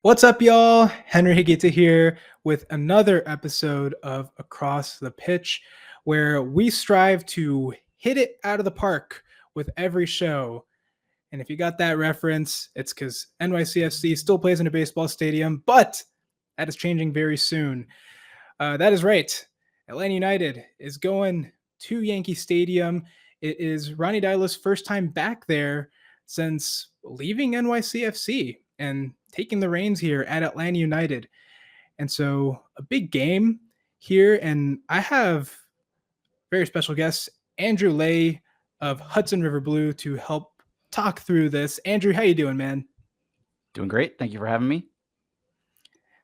What's up, y'all? Henry Higita here with another episode of Across the Pitch, where we strive to hit it out of the park with every show. And if you got that reference, it's because NYCFC still plays in a baseball stadium, but that is changing very soon. That is right. Atlanta United is going to Yankee Stadium. It is Ronnie Dyla's first time back there since leaving NYCFC and taking the reins here at Atlanta United. And so a big game here. And I have very special guest, Andrew Lay of Hudson River Blue, to help talk through this. Andrew, how you doing, man? Doing great. Thank you for having me.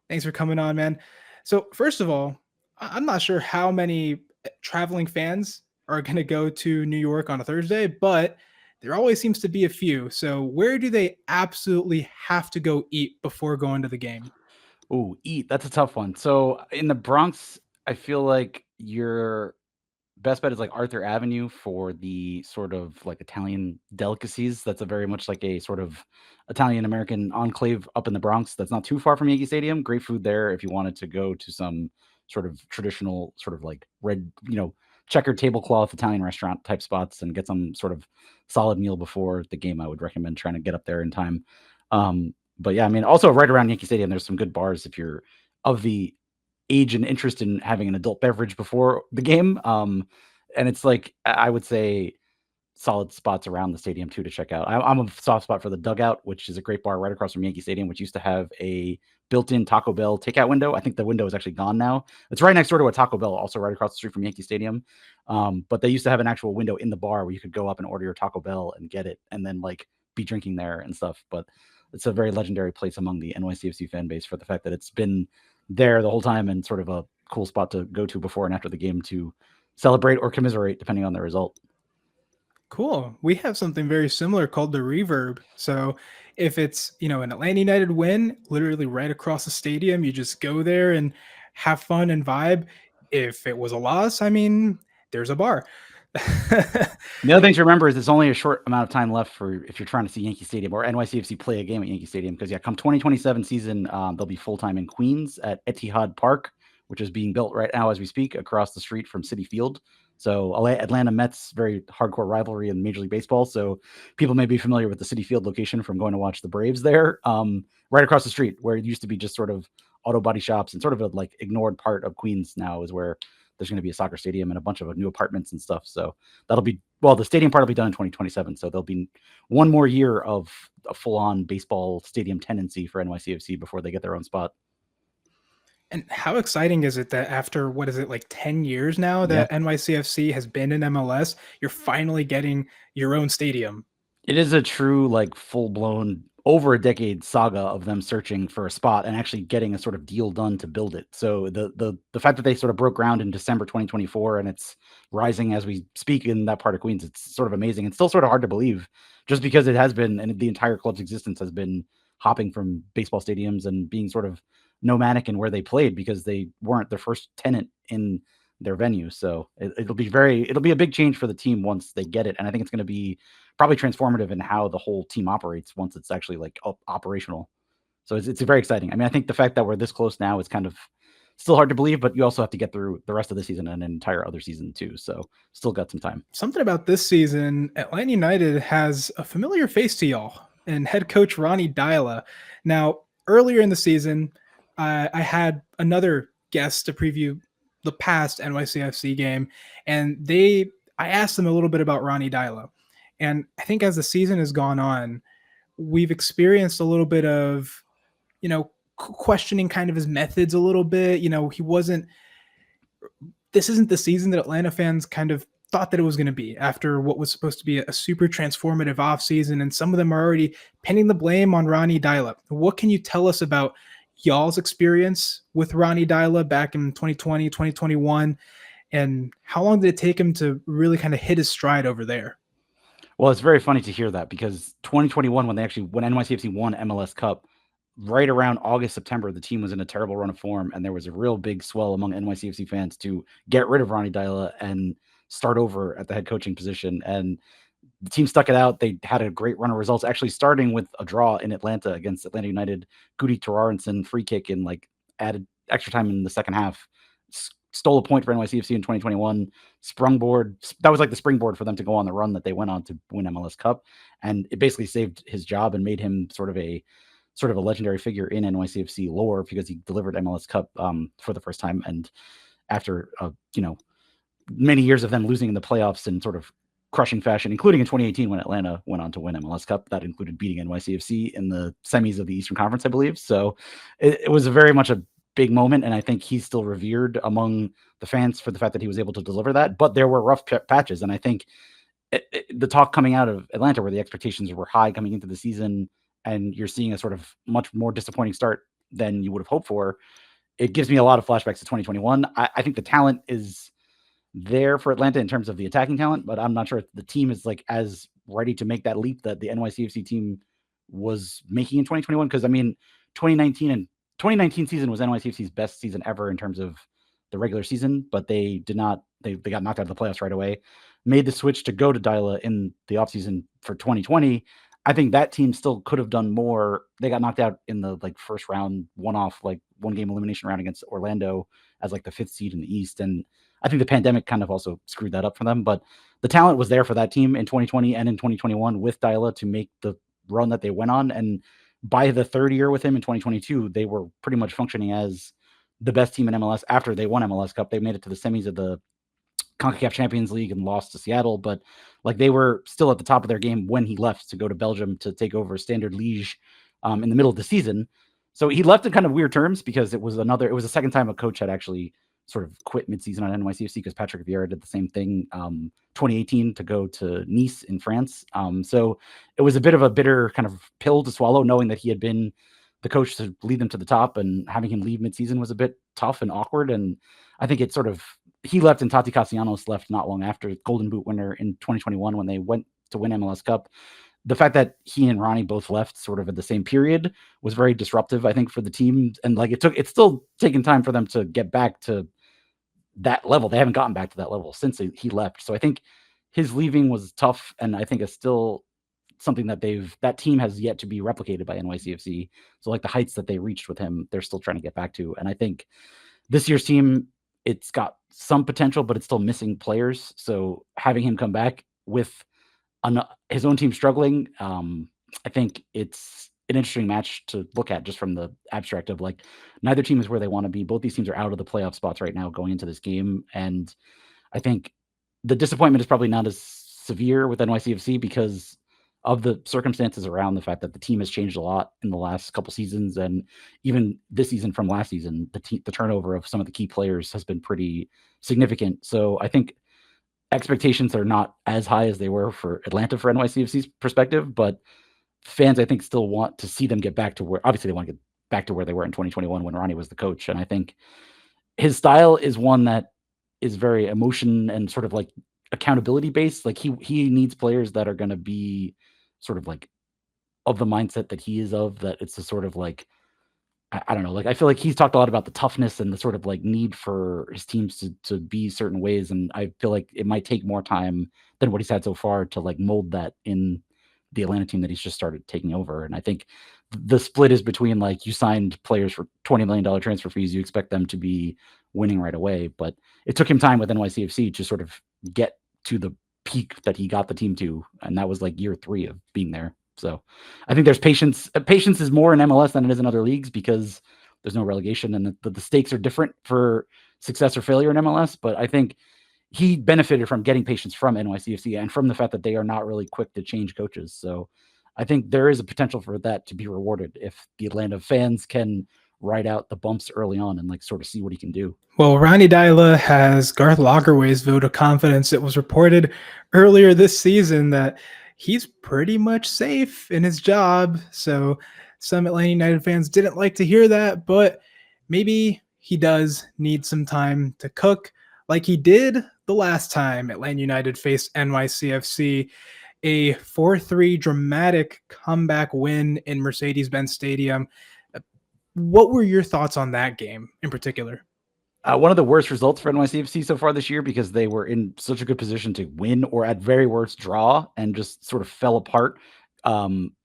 Thanks for coming on, man. So first of all, I'm not sure how many traveling fans are going to go to New York on a Thursday, but there always seems to be a few. So where do they absolutely have to go eat before going to the game? Oh, eat. That's a tough one. So in the Bronx, I feel like your best bet is like Arthur Avenue for the sort of like Italian delicacies. That's a very much like a sort of Italian American enclave up in the Bronx. That's not too far from Yankee Stadium. Great food there if you wanted to go to some sort of traditional, sort of like red, checkered tablecloth Italian restaurant type spots and get some sort of solid meal before the game. I would recommend trying to get up there in time. But yeah, I mean, also right around Yankee Stadium, there's some good bars if you're of the age and interest in having an adult beverage before the game. And it's like, I would say solid spots around the stadium too to check out. I'm a soft spot for the Dugout, which is a great bar right across from Yankee Stadium, which used to have a built-in Taco Bell takeout window. I think the window is actually gone now. It's right next door to a Taco Bell, also right across the street from Yankee Stadium. But they used to have an actual window in the bar where you could go up and order your Taco Bell and get it, and then like be drinking there and stuff. But it's a very legendary place among the NYCFC fan base for the fact that it's been there the whole time and sort of a cool spot to go to before and after the game to celebrate or commiserate depending on the result. Cool. We have something very similar called the Reverb. So if it's, an Atlanta United win, literally right across the stadium, you just go there and have fun and vibe. If it was a loss, I mean, there's a bar. The other thing to remember is there's only a short amount of time left for if you're trying to see Yankee Stadium or NYCFC play a game at Yankee Stadium. Because come 2027 season, they'll be full-time in Queens at Etihad Park, which is being built right now as we speak across the street from Citi Field. So Atlanta Mets, very hardcore rivalry in Major League Baseball. So people may be familiar with the Citi Field location from going to watch the Braves there, right across the street where it used to be just sort of auto body shops and sort of a like ignored part of Queens now is where there's going to be a soccer stadium and a bunch of new apartments and stuff. So that'll be, well, the stadium part will be done in 2027. So there'll be one more year of a full-on baseball stadium tenancy for NYCFC before they get their own spot. And how exciting is it that after, what is it, like 10 years now that NYCFC has been in MLS, you're finally getting your own stadium? It is a true, like, full-blown, over a decade saga of them searching for a spot and actually getting a sort of deal done to build it. So the fact that they sort of broke ground in December 2024 and it's rising as we speak in that part of Queens, it's sort of amazing. It's still sort of hard to believe just because it has been, and the entire club's existence has been hopping from baseball stadiums and being sort of nomadic in where they played because they weren't their first tenant in their venue. So it'll be a big change for the team once they get it. And I think it's going to be probably transformative in how the whole team operates once it's actually like operational. So it's very exciting. I mean, I think the fact that we're this close now is kind of still hard to believe, but you also have to get through the rest of the season and an entire other season too. So still got some time. Something about this season, Atlanta United has a familiar face to y'all and head coach Ronnie Dyla. Now, earlier in the season, I had another guest to preview the past NYCFC game, and I asked them a little bit about Ronnie Dyla. And I think as the season has gone on, we've experienced a little bit of, questioning kind of his methods a little bit. This isn't the season that Atlanta fans kind of thought that it was going to be after what was supposed to be a super transformative offseason. And some of them are already pinning the blame on Ronnie Dyla. What can you tell us about y'all's experience with Ronnie Dyla back in 2020, 2021, and how long did it take him to really kind of hit his stride over there? Well, it's very funny to hear that because 2021, when NYCFC won MLS Cup, right around August, September, the team was in a terrible run of form, and there was a real big swell among NYCFC fans to get rid of Ronnie Dyla and start over at the head coaching position. And the team stuck it out. They had a great run of results, actually starting with a draw in Atlanta against Atlanta United. Gudi Torarensen free kick in like added extra time in the second half. Stole a point for NYCFC in 2021. Sprungboard. That was like the springboard for them to go on the run that they went on to win MLS Cup. And it basically saved his job and made him sort of a legendary figure in NYCFC lore because he delivered MLS Cup for the first time. And after, many years of them losing in the playoffs in sort of crushing fashion, including in 2018 when Atlanta went on to win MLS Cup. That included beating NYCFC in the semis of the Eastern Conference, I believe. So it was very much a big moment, and I think he's still revered among the fans for the fact that he was able to deliver that. But there were rough patches, and I think the talk coming out of Atlanta, where the expectations were high coming into the season, and you're seeing a sort of much more disappointing start than you would have hoped for, it gives me a lot of flashbacks to 2021. I think the talent is there for Atlanta in terms of the attacking talent, but I'm not sure if the team is like as ready to make that leap that the NYCFC team was making in 2021. Because I mean, 2019 season was NYCFC's best season ever in terms of the regular season, but they did not. They got knocked out of the playoffs right away. Made the switch to go to Dyla in the offseason for 2020. I think that team still could have done more. They got knocked out in the like first round, one-off like one-game elimination round against Orlando as like the 5th seed in the East, and I think the pandemic kind of also screwed that up for them. But the talent was there for that team in 2020 and in 2021 with Dyla to make the run that they went on. And by the third year with him in 2022, they were pretty much functioning as the best team in MLS after they won MLS Cup. They made it to the semis of the CONCACAF Champions League and lost to Seattle, but like they were still at the top of their game when he left to go to Belgium to take over Standard Liège in the middle of the season. So he left in kind of weird terms because it was the second time a coach had actually sort of quit midseason on NYCFC because Patrick Vieira did the same thing 2018 to go to Nice in France. So it was a bit of a bitter kind of pill to swallow, knowing that he had been the coach to lead them to the top, and having him leave midseason was a bit tough and awkward. And I think it sort of, he left and Tati Castellanos left not long after, Golden Boot winner in 2021 when they went to win MLS Cup. The fact that he and Ronnie both left sort of at the same period was very disruptive, I think, for the team. And like it's still taken time for them to get back to that level. They haven't gotten back to that level since he left. So I think his leaving was tough, and I think it's still something that that team has yet to be replicated by NYCFC. So like the heights that they reached with him, they're still trying to get back to. And I think this year's team, it's got some potential, but it's still missing players. So having him come back with his own team struggling, I think it's an interesting match to look at just from the abstract of like neither team is where they want to be. Both these teams are out of the playoff spots right now going into this game. And I think the disappointment is probably not as severe with NYCFC because of the circumstances around the fact that the team has changed a lot in the last couple seasons. And even this season from last season, the turnover of some of the key players has been pretty significant. So I think expectations are not as high as they were for Atlanta for NYCFC's perspective, but fans, I think, still want to see them get back to where, obviously they want to get back to where they were in 2021 when Ronnie was the coach. And I think his style is one that is very emotion and sort of like accountability based. Like he needs players that are going to be sort of like of the mindset that he is of, that it's a sort of like, I don't know, like I feel like he's talked a lot about the toughness and the sort of like need for his teams to be certain ways. And I feel like it might take more time than what he's had so far to like mold that in the Atlanta team that he's just started taking over. And I think the split is between like you signed players for $20 million transfer fees, you expect them to be winning right away. But it took him time with NYCFC to sort of get to the peak that he got the team to. And that was like year 3 of being there. So I think there's patience. Patience is more in MLS than it is in other leagues because there's no relegation and the stakes are different for success or failure in MLS. But I think he benefited from getting patience from NYCFC and from the fact that they are not really quick to change coaches. So I think there is a potential for that to be rewarded if the Atlanta fans can ride out the bumps early on and like sort of see what he can do. Well, Ronnie Dyla has Garth Lagerwey's vote of confidence. It was reported earlier this season that he's pretty much safe in his job. So some Atlanta United fans didn't like to hear that, but maybe he does need some time to cook like he did the last time Atlanta United faced NYCFC, a 4-3 dramatic comeback win in Mercedes-Benz Stadium. What were your thoughts on that game in particular? One of the worst results for NYCFC so far this year because they were in such a good position to win or at very worst draw and just sort of fell apart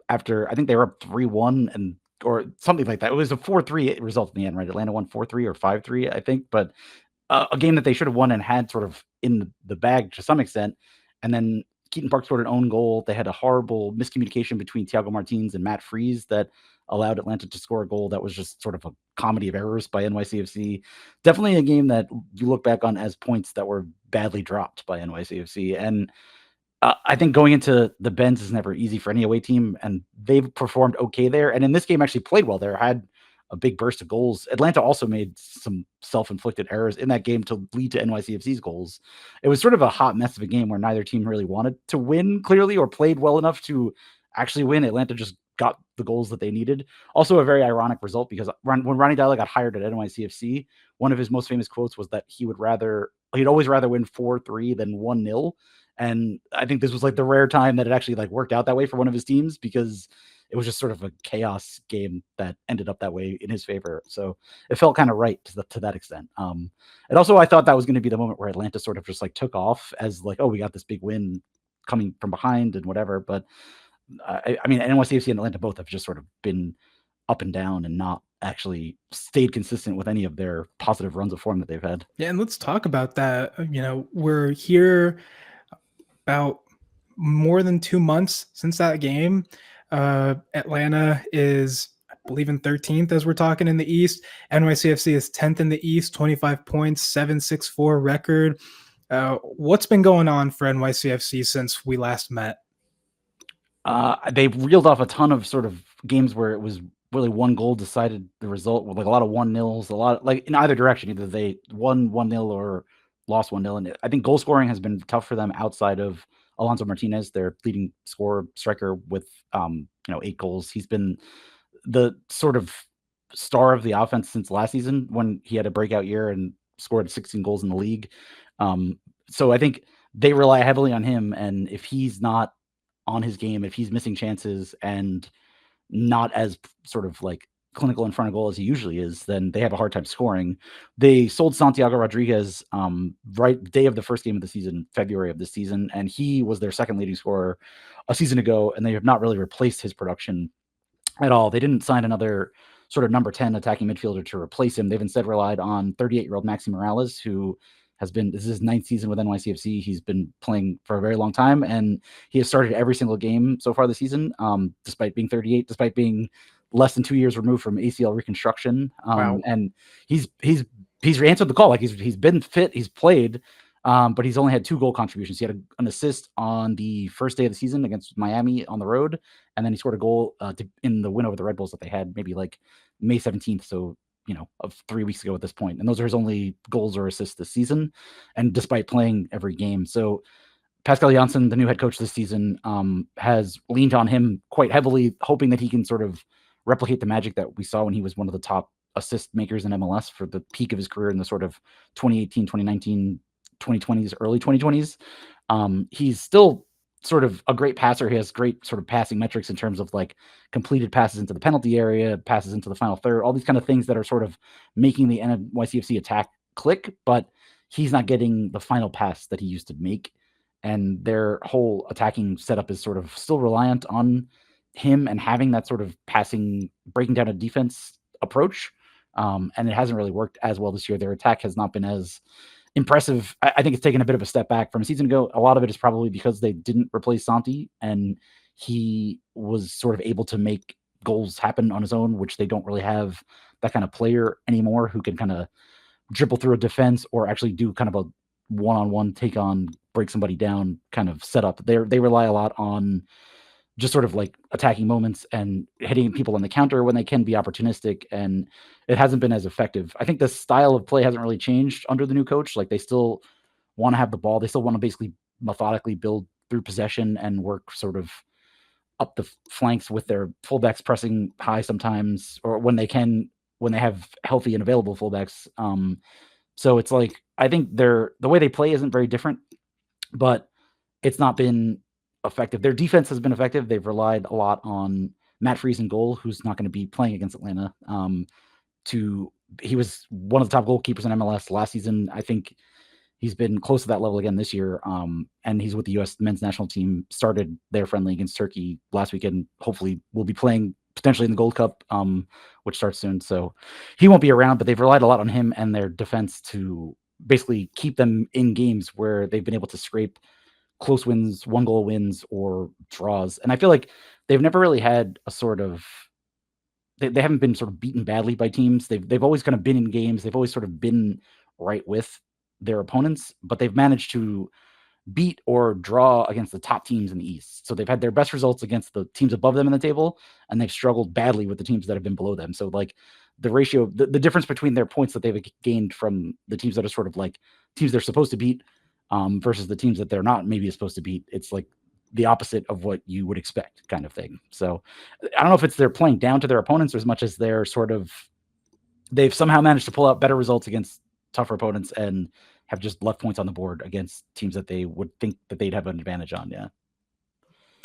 after I think they were up 3-1 and or something like that. It was a 4-3 result in the end, right? Atlanta won 4-3 or 5-3, I think, but a game that they should have won and had sort of in the bag to some extent. And then Keaton Park scored an own goal. They had a horrible miscommunication between Thiago Martins and Matt Freeze that allowed Atlanta to score a goal that was just sort of a comedy of errors by NYCFC. Definitely a game that you look back on as points that were badly dropped by NYCFC. And I think going into the Benz is never easy for any away team, and they've performed okay there. And in this game, actually played well there. Had a big burst of goals. Atlanta also made some self-inflicted errors in that game to lead to NYCFC's goals. It was sort of a hot mess of a game where neither team really wanted to win clearly or played well enough to actually win. Atlanta just got the goals that they needed. Also, a very ironic result because when Ronnie Dyla got hired at NYCFC, one of his most famous quotes was that he'd always rather win 4-3 than 1-0. And I think this was like the rare time that it actually like worked out that way for one of his teams because it was just sort of a chaos game that ended up that way in his favor. So it felt kind of right to that extent. And also I thought that was going to be the moment where Atlanta sort of just like took off as like, oh, we got this big win coming from behind and whatever. But I mean, NYCFC and Atlanta both have just sort of been up and down and not actually stayed consistent with any of their positive runs of form that they've had. Yeah, and let's talk about that. We're here about more than 2 months since that game. Atlanta is, I believe, in 13th as we're talking in the East. NYCFC is 10th in the East, 25 points, 7-6-4 record. What's been going on for NYCFC since we last met? They reeled off a ton of sort of games where it was really one goal decided the result with like a lot of 1-0s, a lot like in either direction. Either they won 1-0 or lost 1-0. And I think goal scoring has been tough for them outside of Alonso Martinez, their leading scorer striker with 8 goals. He's been the sort of star of the offense since last season when he had a breakout year and scored 16 goals in the league. So I think they rely heavily on him. And if he's not on his game, if he's missing chances and not as sort of like clinical in front of goal as he usually is, then they have a hard time scoring. They sold Santiago Rodriguez right day of the first game of the season, February of this season, and he was their second leading scorer a season ago, and they have not really replaced his production at all. They didn't sign another sort of number 10 attacking midfielder to replace him. They've instead relied on 38-year-old Maxi Morales, who this is his 9th season with NYCFC. He's been playing for a very long time, and he has started every single game so far this season, despite being 38, despite being less than 2 years removed from ACL reconstruction. Wow. And he's answered the call. Like he's been fit, he's played, but he's only had 2 goal contributions. He had an assist on the first day of the season against Miami on the road, and then he scored a goal in the win over the Red Bulls that they had maybe like May 17th. So of 3 weeks ago at this point. And those are his only goals or assists this season. And despite playing every game. So Pascal Janssen, the new head coach this season, has leaned on him quite heavily, hoping that he can sort of replicate the magic that we saw when he was one of the top assist makers in MLS for the peak of his career in the sort of 2018, 2019, 2020s, early 2020s. He's still sort of a great passer. He has great sort of passing metrics in terms of like completed passes into the penalty area, passes into the final third, all these kind of things that are sort of making the NYCFC attack click, but he's not getting the final pass that he used to make. And their whole attacking setup is sort of still reliant on him and having that sort of passing, breaking down a defense approach. And it hasn't really worked as well this year. Their attack has not been as impressive. I think it's taken a bit of a step back from a season ago. A lot of it is probably because they didn't replace Santi and he was sort of able to make goals happen on his own, which they don't really have that kind of player anymore who can kind of dribble through a defense or actually do kind of a one-on-one take on, break somebody down kind of setup. They rely a lot on just sort of like attacking moments and hitting people on the counter when they can be opportunistic. And it hasn't been as effective. I think the style of play hasn't really changed under the new coach. Like they still want to have the ball. They still want to basically methodically build through possession and work sort of up the flanks with their fullbacks pressing high sometimes, or when they have healthy and available fullbacks. So it's like, I think the way they play isn't very different, but it's not been effective. Their defense has been effective. They've relied a lot on Matt Freese in goal, who's not going to be playing against Atlanta, to he was one of the top goalkeepers in MLS last season. I think he's been close to that level again this year. And he's with the U.S. men's national team, started their friendly against Turkey last weekend. Hopefully will be playing potentially in the Gold Cup, which starts soon. So he won't be around, but they've relied a lot on him and their defense to basically keep them in games where they've been able to scrape close wins, 1-goal wins, or draws. And I feel like they've never really had a sort of they haven't been sort of beaten badly by teams. They've always kind of been in games. They've always sort of been right with their opponents, but they've managed to beat or draw against the top teams in the East. So they've had their best results against the teams above them in the table, and they've struggled badly with the teams that have been below them. So like the ratio, the difference between their points that they've gained from the teams that are sort of like teams they're supposed to beat versus the teams that they're not maybe supposed to beat, it's like the opposite of what you would expect kind of thing. So I don't know if it's they're playing down to their opponents as much as they're sort of they've somehow managed to pull out better results against tougher opponents and have just left points on the board against teams that they would think that they'd have an advantage on. Yeah.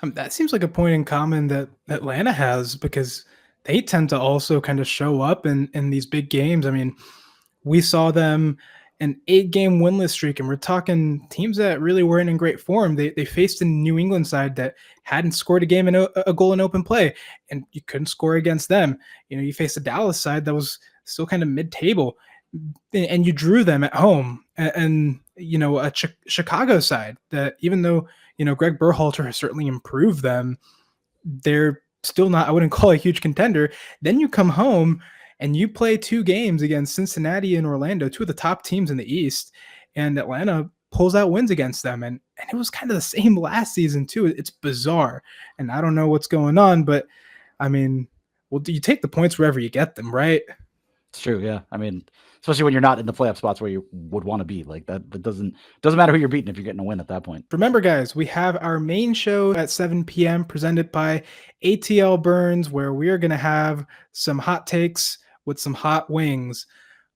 That seems like a point in common that Atlanta has, because they tend to also kind of show up in these big games. I mean, we saw them an 8-game winless streak, and we're talking teams that really weren't in great form. They faced a New England side that hadn't scored a game in a goal in open play, and you couldn't score against them. You faced a Dallas side that was still kind of mid-table, and you drew them at home. And a Chicago side that, even though Greg Berhalter has certainly improved them, they're still not, I wouldn't call a huge contender. Then you come home and you play 2 games against Cincinnati and Orlando, 2 of the top teams in the East, and Atlanta pulls out wins against them. And it was kind of the same last season too. It's bizarre. And I don't know what's going on, but I mean, well, do you take the points wherever you get them, right? It's true. Yeah. I mean, especially when you're not in the playoff spots where you would want to be like that. It doesn't matter who you're beating if you're getting a win at that point. Remember, guys, we have our main show at 7 p.m. presented by ATL Burns, where we are going to have some hot takes with some hot wings.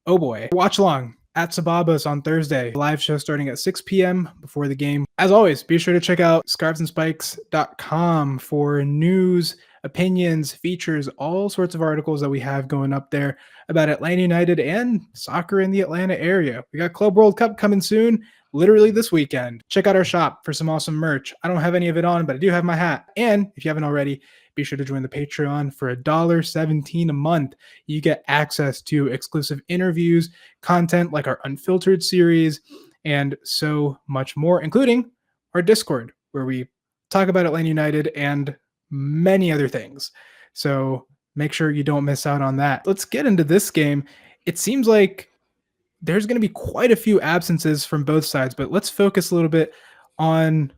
Oh boy. Watch along at Sababas on Thursday. Live show starting at 6 p.m. before the game. As always, be sure to check out scarvesandspikes.com for news, opinions, features, all sorts of articles that we have going up there about Atlanta United and soccer in the Atlanta area. We got Club World Cup coming soon, literally this weekend. Check out our shop for some awesome merch. I don't have any of it on, but I do have my hat. And if you haven't already, be sure to join the Patreon for $1.17 a month. You get access to exclusive interviews, content like our Unfiltered series, and so much more, including our Discord, where we talk about Atlanta United and many other things. So make sure you don't miss out on that. Let's get into this game. It seems like there's going to be quite a few absences from both sides, but let's focus a little bit on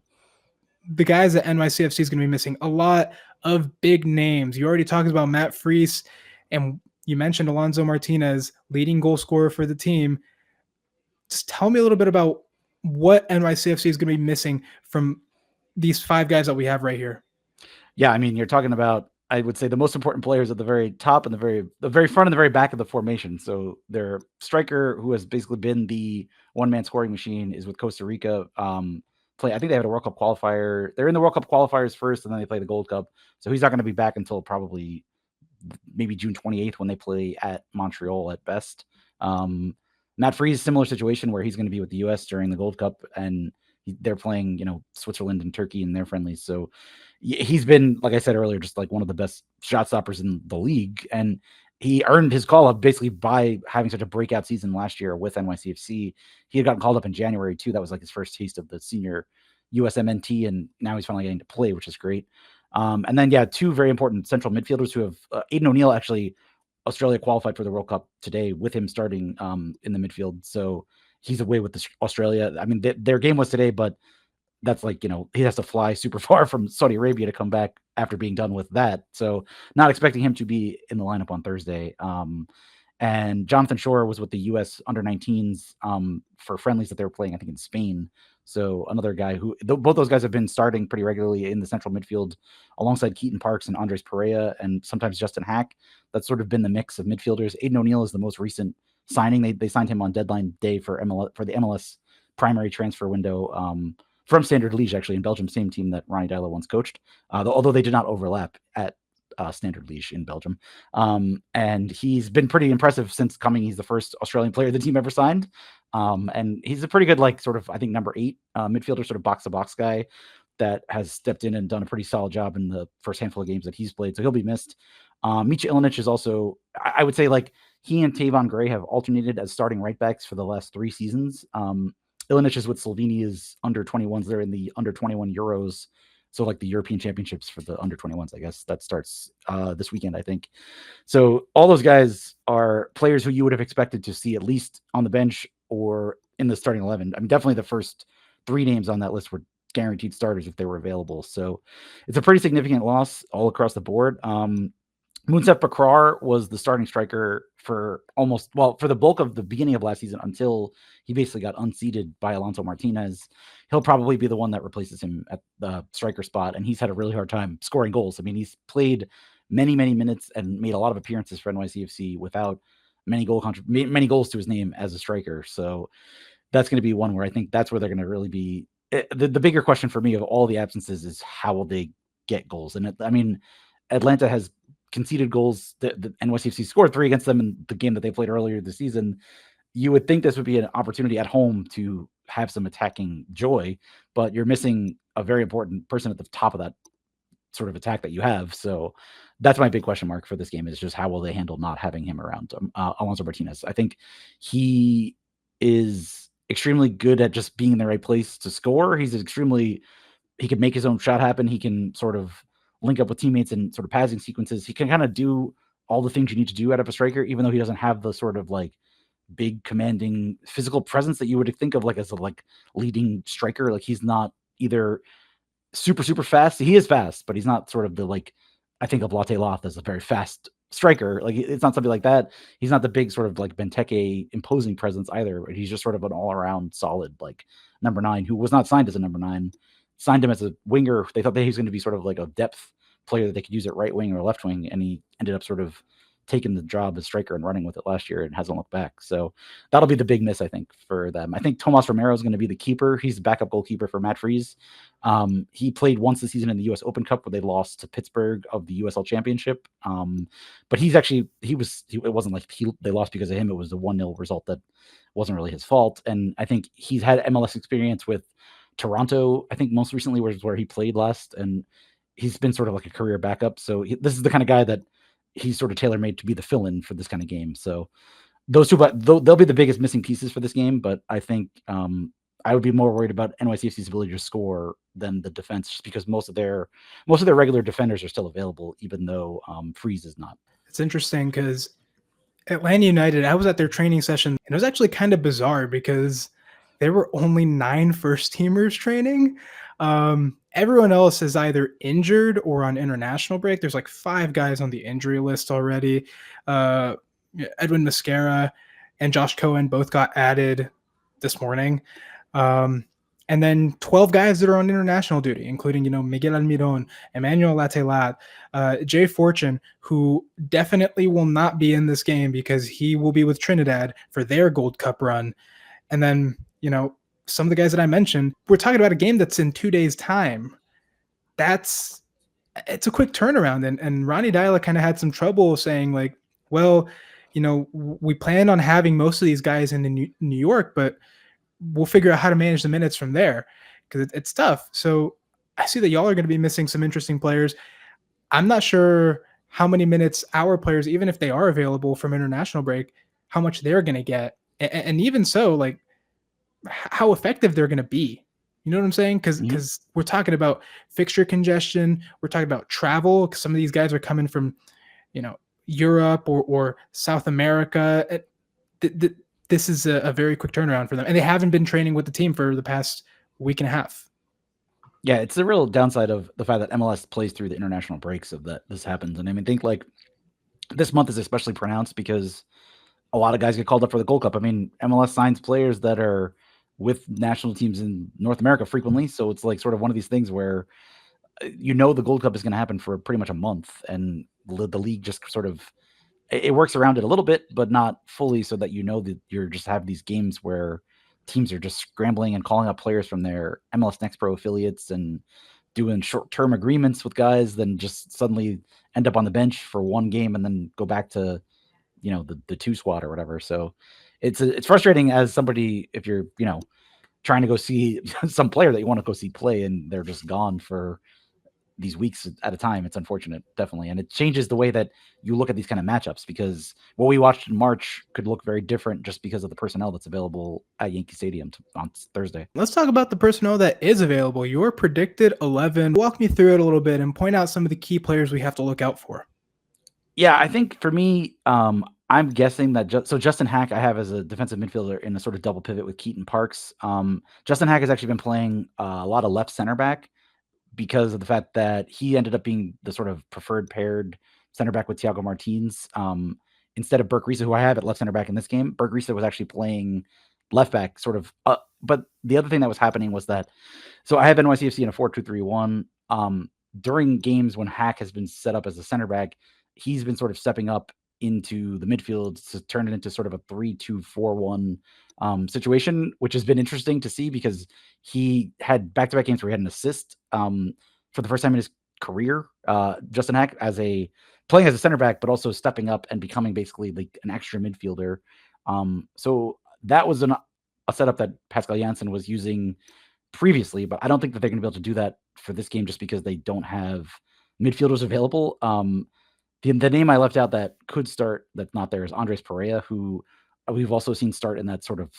the guys that NYCFC is going to be missing. A lot of big names. You already talked about Matt Freese, and you mentioned Alonso Martinez, leading goal scorer for the team. Just tell me a little bit about what NYCFC is going to be missing from these 5 guys that we have right here. Yeah, I mean, you're talking about, I would say, the most important players at the very top and the very front and the very back of the formation. So their striker, who has basically been the one-man scoring machine, is with Costa Rica. I think they had a World Cup qualifier. They're in the World Cup qualifiers first, and then they play the Gold Cup. So he's not going to be back until probably maybe June 28th when they play at Montreal at best. Matt Freese, similar situation where he's going to be with the U.S. during the Gold Cup, and they're playing, Switzerland and Turkey in their friendlies. So he's been, like I said earlier, just like one of the best shot stoppers in the league. And he earned his call up basically by having such a breakout season last year with NYCFC. He had gotten called up in January too. That was like his first taste of the senior USMNT, and now he's finally getting to play, which is great. And then, 2 very important central midfielders who have Aiden O'Neill, actually, Australia qualified for the World Cup today with him starting in the midfield. So he's away with Australia. I mean, their game was today, but that's like, he has to fly super far from Saudi Arabia to come back after being done with that. So not expecting him to be in the lineup on Thursday. And Jonathan Shore was with the U.S. under-19s for friendlies that they were playing, I think, in Spain. So another guy who both those guys have been starting pretty regularly in the central midfield alongside Keaton Parks and Andres Perea and sometimes Justin Hack. That's sort of been the mix of midfielders. Aiden O'Neill is the most recent signing. They signed him on deadline day for the MLS primary transfer window from Standard Liège, actually, in Belgium, same team that Ronnie Deila once coached, although they did not overlap at Standard Liège in Belgium. And he's been pretty impressive since coming. He's the first Australian player the team ever signed. And he's a pretty good, like, sort of, I think, number 8 midfielder, sort of box-to-box guy that has stepped in and done a pretty solid job in the first handful of games that he's played. So he'll be missed. Micha Ilinic is also, I would say, like, he and Tavon Gray have alternated as starting right backs for the last 3 seasons. Ilinic is with Slovenia's under 21s. They're in the under 21 Euros. So, like, the European Championships for the under 21s, I guess that starts this weekend, I think. So all those guys are players who you would have expected to see at least on the bench or in the starting 11. I mean, definitely the first 3 names on that list were guaranteed starters if they were available. So it's a pretty significant loss all across the board. Mounsef Bakrar was the starting striker for for the bulk of the beginning of last season until he basically got unseated by Alonso Martinez. He'll probably be the one that replaces him at the striker spot, and he's had a really hard time scoring goals. I mean, he's played many minutes and made a lot of appearances for NYCFC without many goals to his name as a striker. So that's going to be one where I think that's where they're going to really be. The bigger question for me of all the absences is how will they get goals? And I mean, Atlanta has conceded goals. The NYCFC scored 3 against them in the game that they played earlier this season. You would think this would be an opportunity at home to have some attacking joy, but you're missing a very important person at the top of that sort of attack that you have. So that's my big question mark for this game, is just how will they handle not having him around, Alonso Martinez. I think he is extremely good at just being in the right place to score. He can make his own shot happen. He can sort of link up with teammates and sort of passing sequences. He can kind of do all the things you need to do out of a striker, even though he doesn't have the sort of like big commanding physical presence that you would think of like as a like leading striker. Like, he's not either super fast. He is fast, but he's not sort of the, like, I think of Latte Loth as a very fast striker. Like, it's not something like that. He's not the big sort of like Benteke imposing presence either. But he's just sort of an all around solid like number 9 who was not signed as a number 9. Signed him as a winger. They thought that he was going to be sort of like a depth player that they could use at right wing or left wing, and he ended up sort of taking the job as striker and running with it last year and hasn't looked back. So that'll be the big miss, I think, for them. I think Tomas Romero is going to be the keeper. He's the backup goalkeeper for Matt Freese. He played once this season in the U.S. Open Cup where they lost to Pittsburgh of the USL Championship. But it wasn't like they lost because of him. It was a 1-0 result that wasn't really his fault. And I think he's had MLS experience with Toronto, I think most recently, was where he played last, and he's been sort of like a career backup. So this is the kind of guy that he's sort of tailor-made to be the fill-in for this kind of game. So those two, but they'll be the biggest missing pieces for this game. But I think I would be more worried about NYCFC's ability to score than the defense, just because most of their regular defenders are still available, even though Freeze is not. It's interesting because Atlanta United, I was at their training session, and it was actually kind of bizarre because there were only 9 first-teamers training. Everyone else is either injured or on international break. There's like 5 guys on the injury list already. Edwin Mascara and Josh Cohen both got added this morning. And then 12 guys that are on international duty, including, Miguel Almiron, Emmanuel Latelat, Jay Fortune, who definitely will not be in this game because he will be with Trinidad for their Gold Cup run. And then, some of the guys that I mentioned, we're talking about a game that's in 2 days' time. It's a quick turnaround. And Ronnie Dyla kind of had some trouble saying, like, well, we plan on having most of these guys in New York, but we'll figure out how to manage the minutes from there, because it's tough. So I see that y'all are going to be missing some interesting players. I'm not sure how many minutes our players, even if they are available from international break, how much they're going to get. And even so, like, how effective they're going to be. You know what I'm saying? Because we're talking about fixture congestion. We're talking about travel. Some of these guys are coming from, Europe or South America. This is a very quick turnaround for them. And they haven't been training with the team for the past week and a half. Yeah, it's the real downside of the fact that MLS plays through the international breaks of that this happens. And I mean, think like this month is especially pronounced because a lot of guys get called up for the Gold Cup. I mean, MLS signs players that are with national teams in North America frequently. So it's like sort of one of these things where the Gold Cup is going to happen for pretty much a month, and the league just sort of it works around it a little bit, but not fully, so that that you're just have these games where teams are just scrambling and calling up players from their MLS Next Pro affiliates and doing short-term agreements with guys than just suddenly end up on the bench for one game and then go back to the two squad or whatever. So it's frustrating as somebody if you're trying to go see some player that you want to go see play and they're just gone for these weeks at a time. It's unfortunate, definitely. And it changes the way that you look at these kind of matchups because what we watched in March could look very different just because of the personnel that's available at Yankee Stadium on Thursday. Let's talk about the personnel that is available. Your predicted 11. Walk me through it a little bit and point out some of the key players we have to look out for. Yeah, I think for me, I'm guessing that Justin Hack I have as a defensive midfielder in a sort of double pivot with Keaton Parks. Justin Hack has actually been playing a lot of left center back because of the fact that he ended up being the sort of preferred paired center back with Thiago Martins instead of Burke Risa, who I have at left center back in this game. Burke Risa was actually playing left back, sort of. But the other thing that was happening was that so I have NYCFC in a 4-2-3-1. During games when Hack has been set up as a center back, he's been sort of stepping up into the midfield to turn it into sort of a 3-2-4-1 situation, which has been interesting to see because he had back-to-back games where he had an assist for the first time in his career. Justin Hack playing as a center back, but also stepping up and becoming basically like an extra midfielder. So that was a setup that Pascal Janssen was using previously, but I don't think that they're going to be able to do that for this game just because they don't have midfielders available. The name I left out that could start that's not there is Andres Perea, who we've also seen start in that sort of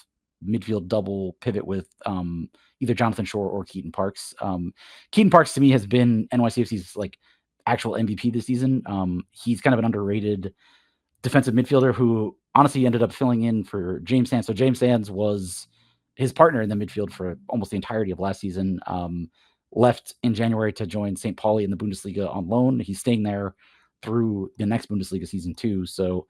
midfield double pivot with either Jonathan Shore or Keaton Parks. Keaton Parks to me has been NYCFC's like actual MVP this season. He's kind of an underrated defensive midfielder who honestly ended up filling in for James Sands. So James Sands was his partner in the midfield for almost the entirety of last season. Left in January to join St. Pauli in the Bundesliga on loan. He's staying there through the next Bundesliga season too. So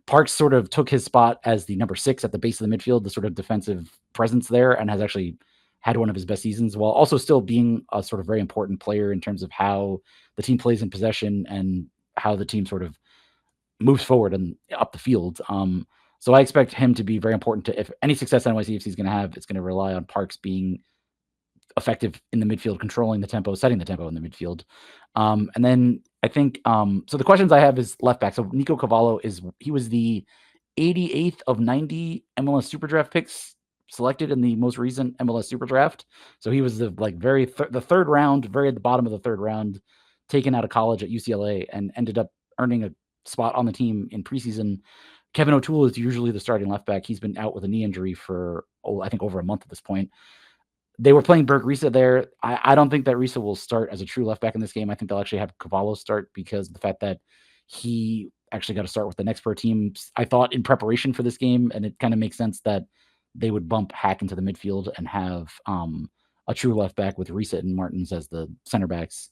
Parks sort of took his spot as the number 6 at the base of the midfield, the sort of defensive presence there, and has actually had one of his best seasons while also still being a sort of very important player in terms of how the team plays in possession and how the team sort of moves forward and up the field. So I expect him to be very important to if any success NYCFC is going to have, it's going to rely on Parks being effective in the midfield, controlling the tempo, setting the tempo in the midfield. And then I think so the questions I have is left back. So Nico Cavallo he was the 88th of 90 MLS Super Draft picks selected in the most recent MLS Super Draft. So he was the the third round, very at the bottom of the third round, taken out of college at UCLA and ended up earning a spot on the team in preseason. Kevin O'Toole is usually the starting left back. He's been out with a knee injury for I think over a month at this point. They were playing Burke Risa there. I don't think that Risa will start as a true left back in this game. I think they'll actually have Cavallo start because of the fact that he actually got to start with the next pair of teams, I thought, in preparation for this game. And it kind of makes sense that they would bump Hack into the midfield and have a true left back with Risa and Martins as the center backs.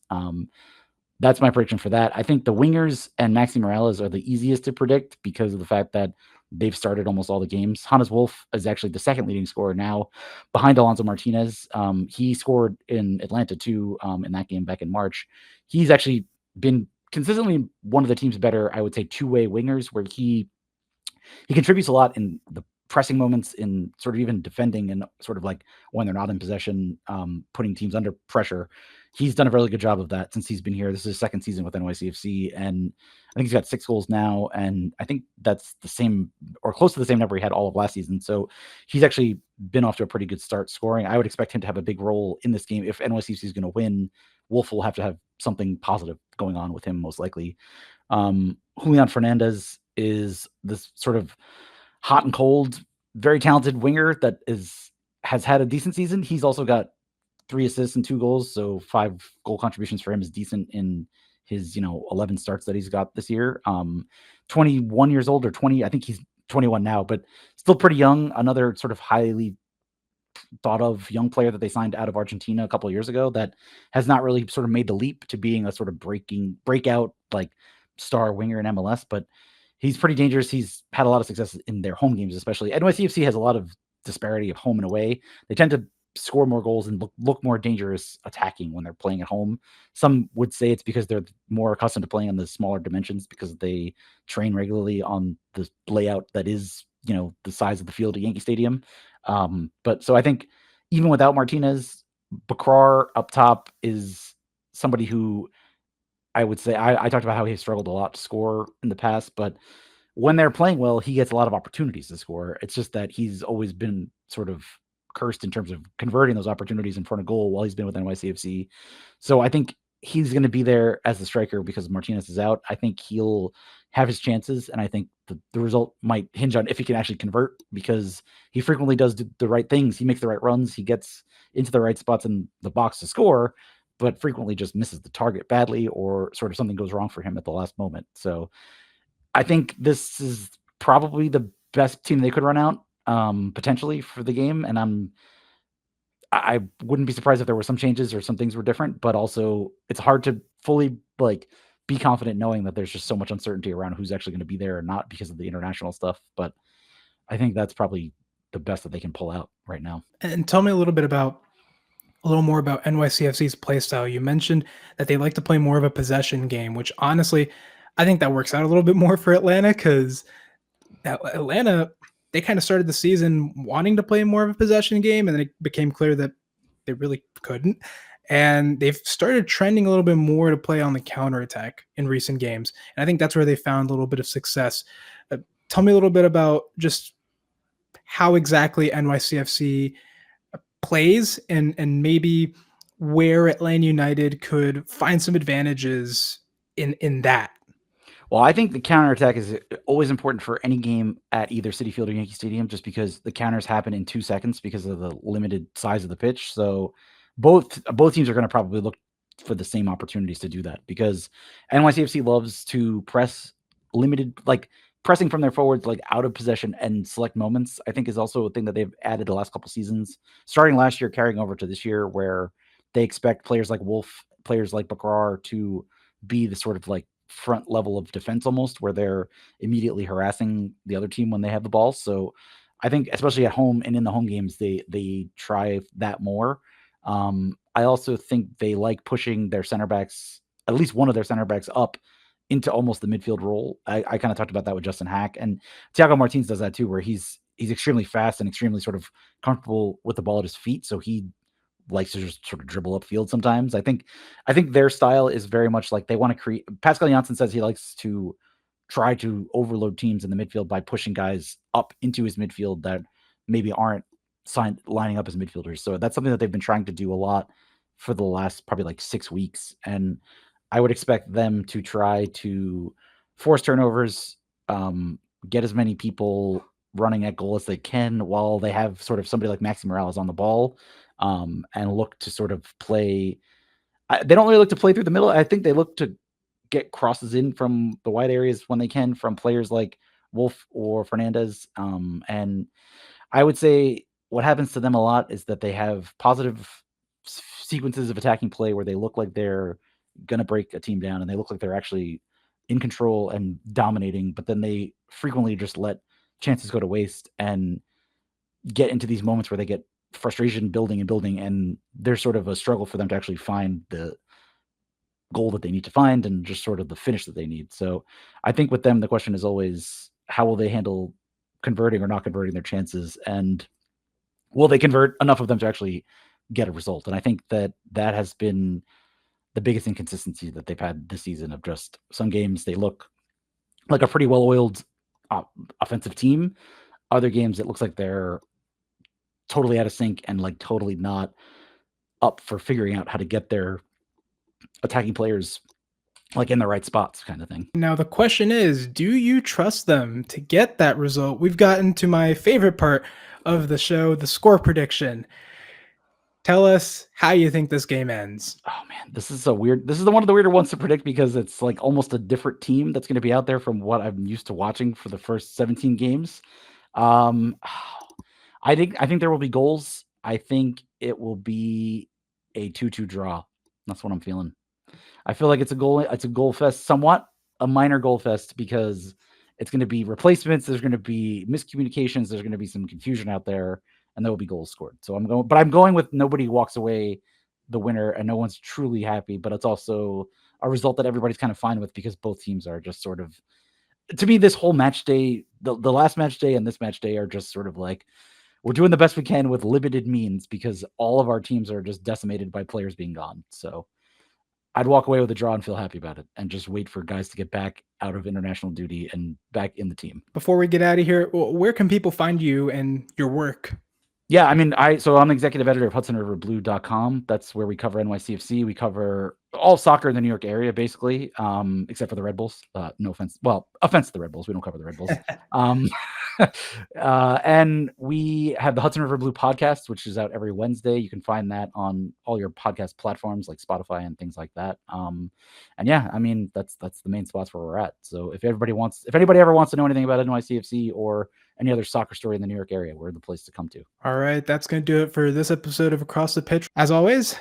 That's my prediction for that. I think the wingers and Maxi Morales are the easiest to predict because of the fact that they've started almost all the games. Hannes Wolf is actually the second leading scorer now behind Alonso Martinez. He scored in Atlanta too in that game back in March. He's actually been consistently one of the team's better, I would say, two-way wingers where he contributes a lot in the pressing moments, in sort of even defending and sort of like when they're not in possession, putting teams under pressure. He's done a really good job of that since he's been here. This is his second season with NYCFC, and I think he's got 6 goals now, and I think that's the same or close to the same number he had all of last season. So he's actually been off to a pretty good start scoring. I would expect him to have a big role in this game. If NYCFC is going to win, Wolf will have to have something positive going on with him, most likely. Julian Fernandez is this sort of hot and cold, very talented winger that has had a decent season. He's also got 3 assists and 2 goals, so 5 goal contributions for him is decent in his 11 starts that he's got this year. 21 years old or 20, I think he's 21 now, but still pretty young. Another sort of highly thought of young player that they signed out of Argentina a couple of years ago that has not really sort of made the leap to being a sort of breakout like star winger in MLS, but he's pretty dangerous. He's had a lot of success in their home games, especially. NYCFC has a lot of disparity of home and away. They tend to score more goals and look more dangerous attacking when they're playing at home. Some would say it's because they're more accustomed to playing on the smaller dimensions because they train regularly on the layout that is, the size of the field at Yankee Stadium. But so I think even without Martinez, Bakrar up top is somebody who I would say I talked about how he struggled a lot to score in the past, but when they're playing well, he gets a lot of opportunities to score. It's just that he's always been sort of cursed in terms of converting those opportunities in front of goal while he's been with NYCFC. So I think he's going to be there as the striker because Martinez is out. I think he'll have his chances, and I think the result might hinge on if he can actually convert because he frequently does the right things. He makes the right runs. He gets into the right spots in the box to score, but frequently just misses the target badly or sort of something goes wrong for him at the last moment. So I think this is probably the best team they could run out, potentially for the game, and I wouldn't be surprised if there were some changes or some things were different, but also it's hard to fully, like, be confident knowing that there's just so much uncertainty around who's actually gonna be there or not because of the international stuff, but I think that's probably the best that they can pull out right now. And tell me a little more about NYCFC's playstyle. You mentioned that they like to play more of a possession game, which honestly, I think that works out a little bit more for Atlanta because Atlanta, they kind of started the season wanting to play more of a possession game, and then it became clear that they really couldn't. And they've started trending a little bit more to play on the counterattack in recent games. And I think that's where they found a little bit of success. Tell me a little bit about just how exactly NYCFC plays and maybe where Atlanta United could find some advantages in that. Well, I think the counterattack is always important for any game at either Citi Field or Yankee Stadium just because the counters happen in 2 seconds because of the limited size of the pitch. So both teams are gonna probably look for the same opportunities to do that because NYCFC loves to press limited like, pressing from their forwards, like, out of possession and select moments, I think is also a thing that they've added the last couple seasons, starting last year, carrying over to this year, where they expect players like Wolf, players like Bakrar to be the sort of, like, front level of defense almost, where they're immediately harassing the other team when they have the ball. So I think, especially at home and in the home games, they try that more. I also think they like pushing their center backs, at least one of their center backs, up into almost the midfield role. I kind of talked about that with Justin Hack, and Thiago Martins does that too, where he's extremely fast and extremely sort of comfortable with the ball at his feet. So he likes to just sort of dribble upfield sometimes. I think their style is very much like they want to create. Pascal Janssen says he likes to try to overload teams in the midfield by pushing guys up into his midfield that maybe aren't lining up as midfielders. So that's something that they've been trying to do a lot for the last probably like 6 weeks. And I would expect them to try to force turnovers, get as many people running at goal as they can while they have sort of somebody like Maxi Morales on the ball, and look to sort of play. They don't really look to play through the middle. I think they look to get crosses in from the wide areas when they can from players like Wolf or Fernandez. And I would say what happens to them a lot is that they have positive sequences of attacking play where they look like they're going to break a team down and they look like they're actually in control and dominating, but then they frequently just let chances go to waste and get into these moments where they get frustration building and building, and there's sort of a struggle for them to actually find the goal that they need to find and just sort of the finish that they need. So I think with them, the question is always how will they handle converting or not converting their chances, and will they convert enough of them to actually get a result? And I think that has been the biggest inconsistency that they've had this season, of just some games they look like a pretty well-oiled offensive team. Other games, it looks like they're totally out of sync and like totally not up for figuring out how to get their attacking players like in the right spots, kind of thing. Now, the question is, do you trust them to get that result? We've gotten to my favorite part of the show, the score prediction. Tell us how you think this game ends. Oh man, this is one of the weirder ones to predict because it's like almost a different team that's going to be out there from what I'm used to watching for the first 17 games. Um, I think there will be goals. I think it will be a 2-2 draw. That's what I'm feeling. I feel like it's a goal fest, somewhat a minor goal fest because it's going to be replacements. There's going to be miscommunications. There's going to be some confusion out there, and there will be goals scored. So I'm going with nobody walks away the winner and no one's truly happy, but it's also a result that everybody's kind of fine with because both teams are just sort of, to me, this whole match day, the last match day and this match day are just sort of like, we're doing the best we can with limited means because all of our teams are just decimated by players being gone. So I'd walk away with a draw and feel happy about it, and just wait for guys to get back out of international duty and back in the team. Before we get out of here, where can people find you and your work? Yeah, I mean, I'm executive editor of HudsonRiverBlue.com. That's where we cover NYCFC. We cover all soccer in the New York area, basically, except for the Red Bulls. No offense. Well, offense to the Red Bulls. We don't cover the Red Bulls. And we have the Hudson River Blue podcast, which is out every Wednesday. You can find that on all your podcast platforms like Spotify and things like that. And yeah, I mean, that's the main spots where we're at. So if anybody ever wants to know anything about NYCFC or any other soccer story in the New York area, we're the place to come to. All right, that's going to do it for this episode of Across the Pitch. As always,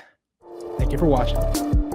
thank you for watching.